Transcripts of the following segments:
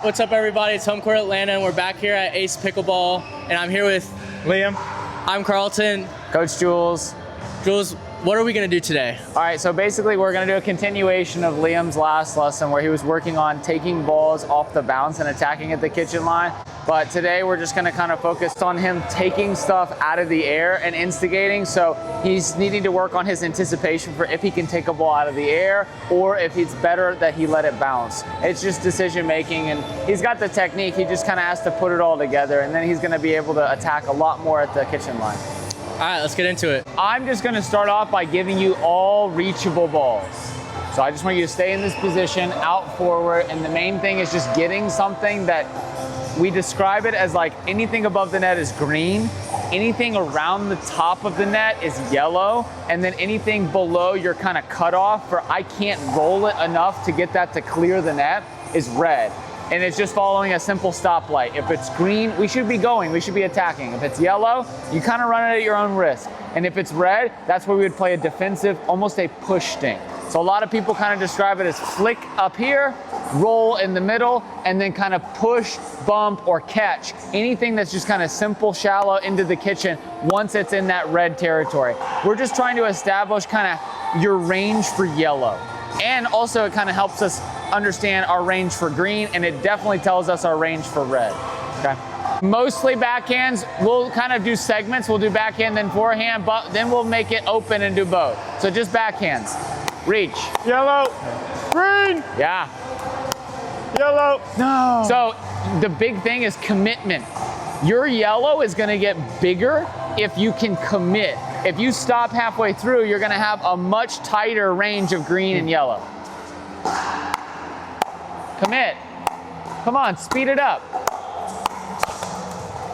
What's up, everybody? It's Home Court Atlanta, and we're back here at Ace Pickleball, and I'm here with Liam. I'm Carlton. Coach Julz. Julz, what are we gonna do today? All right, so basically we're gonna do a continuation of Liam's last lesson where he was working on taking balls off the bounce and attacking at the kitchen line. But today we're just gonna kind of focus on him taking stuff out of the air and instigating. So he's needing to work on his anticipation for if he can take a ball out of the air or if it's better that he let it bounce. It's just decision making, and he's got the technique. He just kind of has to put it all together, and then he's gonna be able to attack a lot more at the kitchen line. All right, let's get into it. I'm just gonna start off by giving you all reachable balls. So I just want you to stay in this position, out forward, and the main thing is just getting something that we describe it as like anything above the net is green, anything around the top of the net is yellow, and then anything below your kind of cutoff for I can't roll it enough to get that to clear the net is red. And it's just following a simple stoplight. If it's green, we should be going, we should be attacking. If it's yellow, you kind of run it at your own risk. And if it's red, that's where we would play a defensive, almost a push stink. So a lot of people kind of describe it as flick up here, roll in the middle, and then kind of push, bump, or catch. Anything that's just kind of simple, shallow into the kitchen once it's in that red territory. We're just trying to establish kind of your range for yellow. And also it kind of helps us understand our range for green, and it definitely tells us our range for red, okay? Mostly backhands. We'll kind of do segments. We'll do backhand, then forehand, but then we'll make it open and do both. So just backhands. Reach. Yellow. Green. Yeah. Yellow. No. So the big thing is commitment. Your yellow is gonna get bigger if you can commit. If you stop halfway through, you're gonna have a much tighter range of green and yellow. Commit. Come on, speed it up.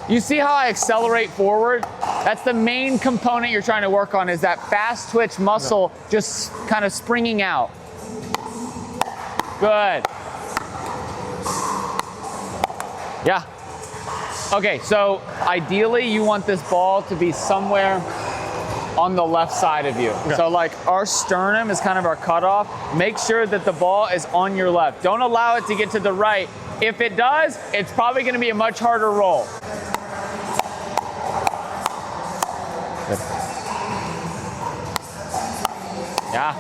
You see how I accelerate forward? That's the main component you're trying to work on, is that fast twitch muscle just kind of springing out. Good. Yeah. Okay, so ideally you want this ball to be somewhere on the left side of you. Okay. So like our sternum is kind of our cutoff. Make sure that the ball is on your left. Don't allow it to get to the right. If it does, it's probably gonna be a much harder roll. Good. Yeah.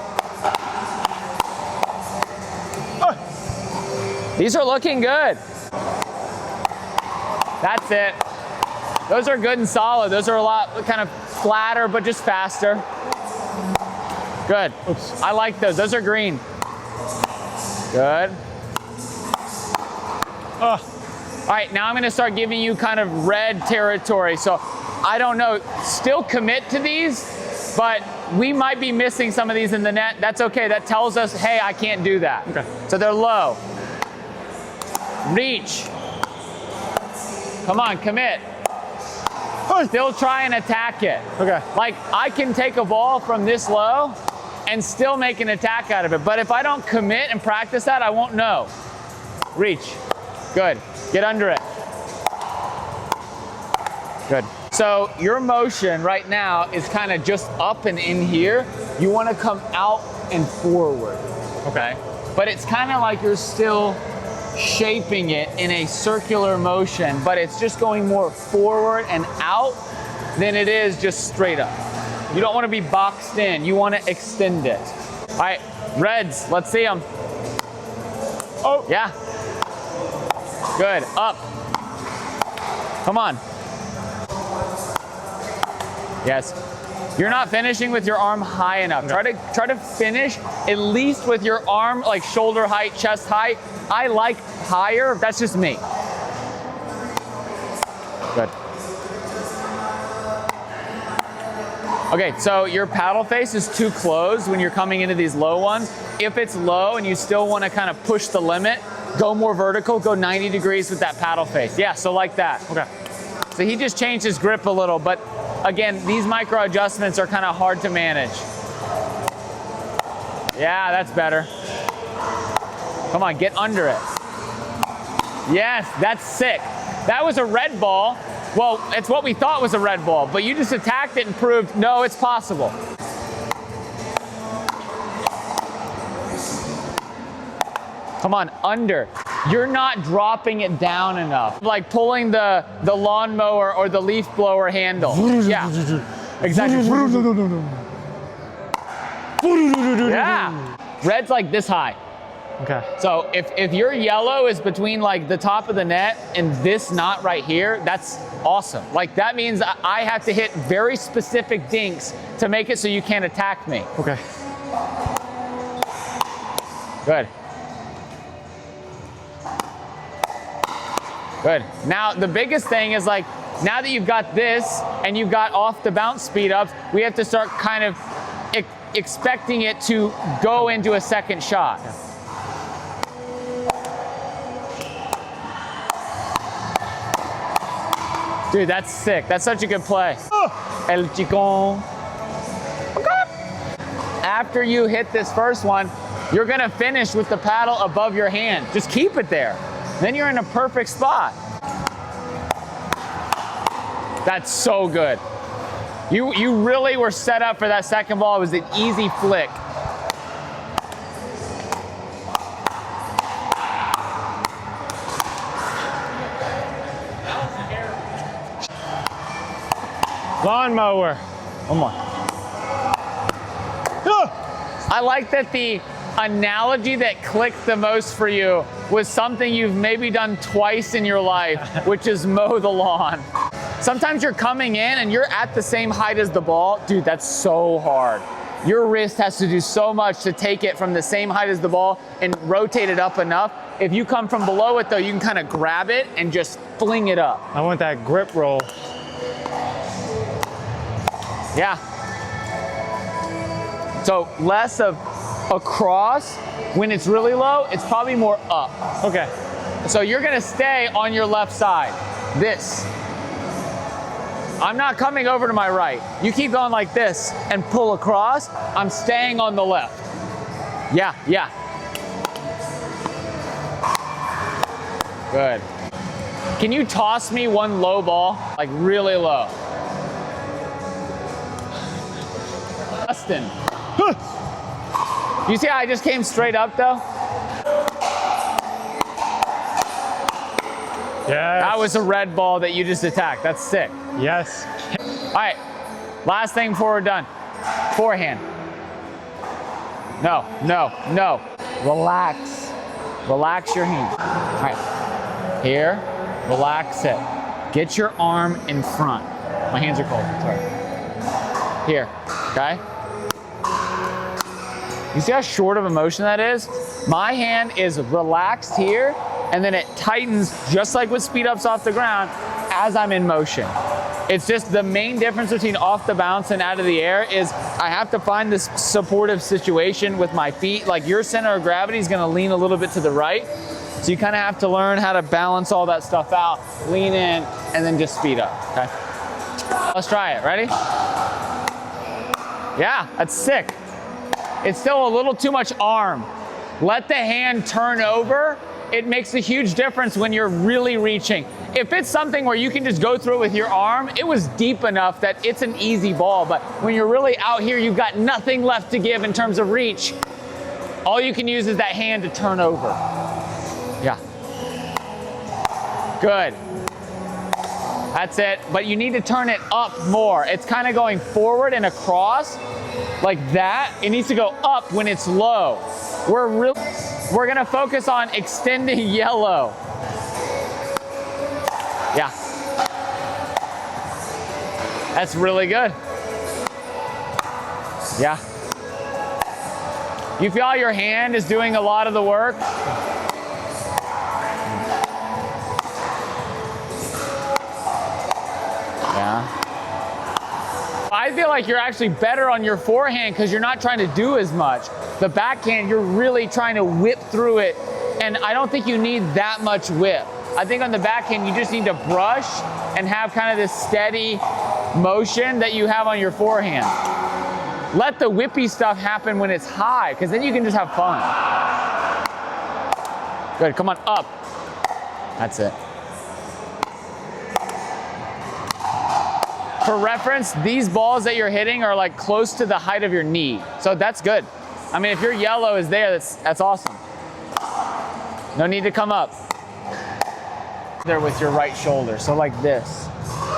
These are looking good. That's it. Those are good and solid. Those are a lot kind of flatter, but just faster. Good. Oops. I like those. Those are green. Good. All right, now I'm gonna start giving you kind of red territory. So I don't know, still commit to these, but we might be missing some of these in the net. That's okay. That tells us, hey, I can't do that. Okay. So they're low. Reach. Come on, commit. Still try and attack it. Okay. Like I can take a ball from this low and still make an attack out of it. But if I don't commit and practice that, I won't know. Reach. Good. Get under it. Good. So your motion right now is kind of just up and in here. You want to come out and forward. Okay. But it's kind of like you're still shaping it in a circular motion, but it's just going more forward and out than it is just straight up. You don't want to be boxed in. You want to extend it. All right, reds, let's see them. Oh, yeah. Good, up. Come on. Yes. You're not finishing with your arm high enough. Try to finish at least with your arm like shoulder height, chest height. I like higher, that's just me. Good. Okay, so your paddle face is too closed when you're coming into these low ones. If it's low and you still want to kind of push the limit, go more vertical, go 90 degrees with that paddle face. Yeah, so like that. Okay. So he just changed his grip a little, but again, these micro adjustments are kind of hard to manage. Yeah, that's better. Come on, get under it. Yes, that's sick. That was a red ball. Well, it's what we thought was a red ball, but you just attacked it and proved, no, it's possible. Come on, under. you're not dropping it down enough. Like pulling the lawnmower or the leaf blower handle. Yeah, exactly. Yeah, red's like this high. Okay. So if your yellow is between like the top of the net and this knot right here, that's awesome. Like that means I have to hit very specific dinks to make it so you can't attack me. Okay. Good. Good. Now the biggest thing is like, now that you've got this and you've got off the bounce speed ups, we have to start kind of expecting it to go into a second shot. Yeah. Dude, that's sick. That's such a good play. El Chicon. After you hit this first one, you're gonna finish with the paddle above your hand. Just keep it there. Then you're in a perfect spot. That's so good. You really were set up for that second ball. It was an easy flick. Lawnmower. One more. I like that the analogy that clicked the most for you was something you've maybe done twice in your life, which is mow the lawn. Sometimes you're coming in and you're at the same height as the ball. Dude, that's so hard. Your wrist has to do so much to take it from the same height as the ball and rotate it up enough. If you come from below it though, you can kind of grab it and just fling it up. I want that grip roll. Yeah. So less of across. When it's really low, it's probably more up. Okay. So you're gonna stay on your left side. This. I'm not coming over to my right. You keep going like this and pull across. I'm staying on the left. Yeah, yeah. Good. Can you toss me one low ball? Like really low. Justin. You see how I just came straight up though? Yes. That was a red ball that you just attacked. That's sick. Yes. All right, last thing before we're done. Forehand. No, no, no. Relax. Relax your hand. All right, here, relax it. Get your arm in front. My hands are cold, sorry. Here, okay? You see how short of a motion that is? My hand is relaxed here, and then it tightens just like with speed ups off the ground as I'm in motion. It's just the main difference between off the bounce and out of the air is I have to find this supportive situation with my feet. Like your center of gravity is gonna lean a little bit to the right. So you kind of have to learn how to balance all that stuff out, lean in, and then just speed up, okay? Let's try it, ready? Yeah, that's sick. It's still a little too much arm. Let the hand turn over. It makes a huge difference when you're really reaching. If it's something where you can just go through it with your arm, it was deep enough that it's an easy ball. But when you're really out here, you've got nothing left to give in terms of reach. All you can use is that hand to turn over. Yeah. Good. That's it. But you need to turn it up more. It's kind of going forward and across like that. It needs to go up when it's low. We're gonna focus on extending yellow. Yeah. That's really good. Yeah. You feel your hand is doing a lot of the work? Yeah. I feel like you're actually better on your forehand because you're not trying to do as much. The backhand, you're really trying to whip through it, and I don't think you need that much whip. I think on the backhand, you just need to brush and have kind of this steady motion that you have on your forehand. Let the whippy stuff happen when it's high, because then you can just have fun. Good, come on, up. That's it. For reference, these balls that you're hitting are like close to the height of your knee. So that's good. I mean, if your yellow is there, that's awesome. No need to come up. There with your right shoulder, so like this.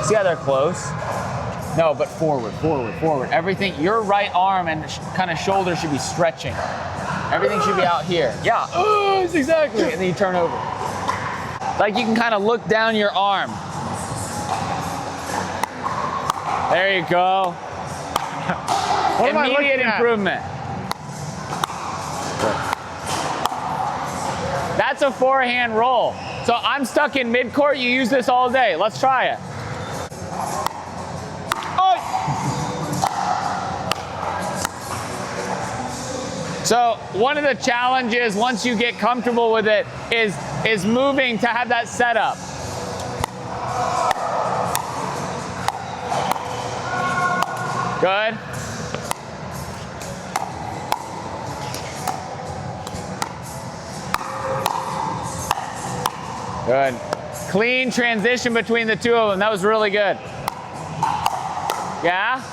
See how they're close? No, but forward, forward, forward. Everything, your right arm and kind of shoulder should be stretching. Everything should be out here. Yeah, it's exactly. And then you turn over. Like you can kind of look down your arm. There you go. What am I looking Immediate at? improvement. That's a forehand roll. So I'm stuck in mid-court, you use this all day. Let's try it. Oh. So one of the challenges, once you get comfortable with it, is moving to have that setup. Good. Good. Clean transition between the two of them. That was really good. Yeah?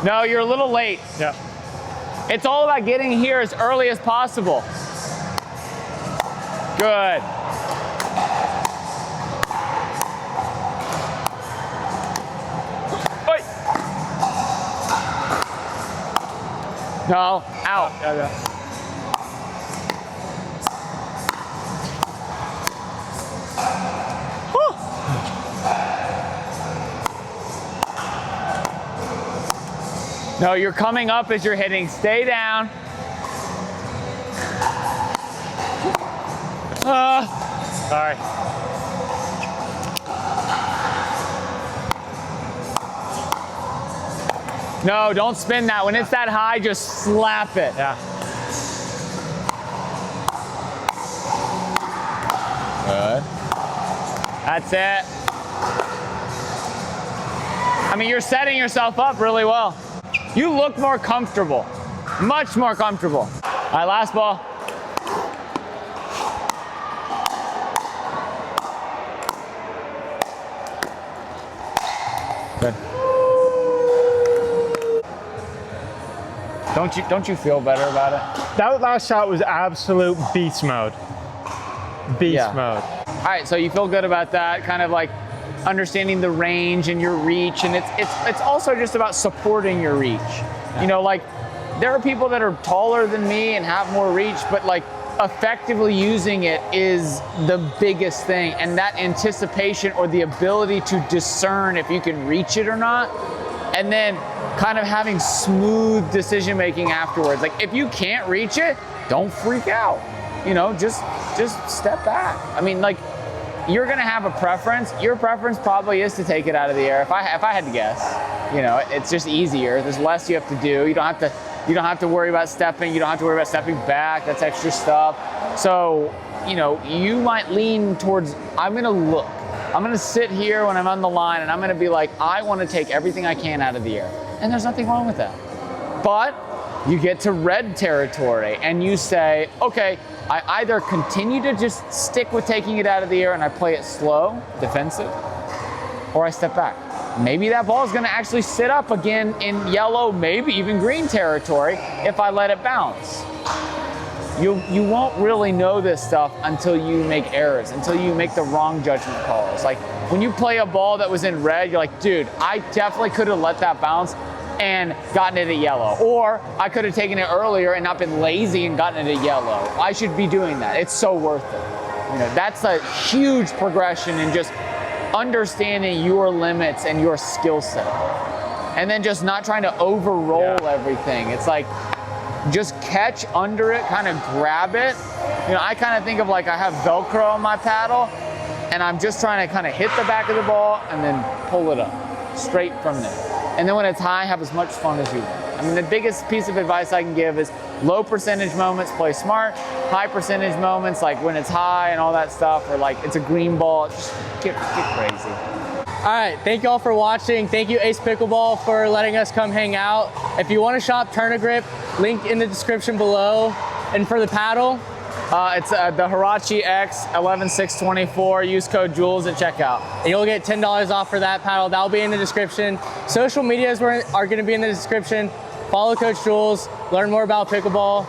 No, you're a little late. Yeah. It's all about getting here as early as possible. Good. Oi. No, out. Yeah. No, you're coming up as you're hitting. Stay down. Sorry. No, don't spin that. When it's that high, just slap it. Yeah. Good. That's it. I mean, you're setting yourself up really well. You look more comfortable, much more comfortable. All right, last ball. Good. Don't you feel better about it? That last shot was absolute beast mode. Beast mode. All right, so you feel good about that, kind of like understanding the range and your reach, and it's also just about supporting your reach. Yeah. You know, like there are people that are taller than me and have more reach, but like effectively using it is the biggest thing, and that anticipation or the ability to discern if you can reach it or not, and then kind of having smooth decision making afterwards. Like if you can't reach it, don't freak out. You know, just step back. I mean, like, you're gonna have a preference. Your preference probably is to take it out of the air. If I had to guess, you know, it's just easier. There's less you have to do. You don't have to worry about stepping. You don't have to worry about stepping back. That's extra stuff. So, you know, you might lean towards, I'm gonna look. I'm gonna sit here when I'm on the line and I'm gonna be like, I wanna take everything I can out of the air. And there's nothing wrong with that. But you get to red territory and you say, okay, I either continue to just stick with taking it out of the air and I play it slow, defensive, or I step back. Maybe that ball is gonna actually sit up again in yellow, maybe even green territory if I let it bounce. You won't really know this stuff until you make errors, until you make the wrong judgment calls. Like when you play a ball that was in red, you're like, dude, I definitely could have let that bounce and gotten it at yellow. Or I could have taken it earlier and not been lazy and gotten it at yellow. I should be doing that. It's so worth it. You know, that's a huge progression in just understanding your limits and your skill set. And then just not trying to overroll everything. It's like, just catch under it, kind of grab it. You know, I kind of think of like I have Velcro on my paddle and I'm just trying to kind of hit the back of the ball and then pull it up straight from there. And then when it's high, have as much fun as you want. I mean, the biggest piece of advice I can give is low percentage moments, play smart. High percentage moments, like when it's high and all that stuff, or like it's a green ball, just get crazy. All right, thank you all for watching. Thank you, Ace Pickleball, for letting us come hang out. If you want to shop Turn-A-Grip, link in the description below. And for the paddle, it's the Hirachi X 11624. Use code Julz at checkout. and you'll get $10 off for that paddle. That'll be in the description. Social medias are going to be in the description. Follow Coach Julz, learn more about pickleball.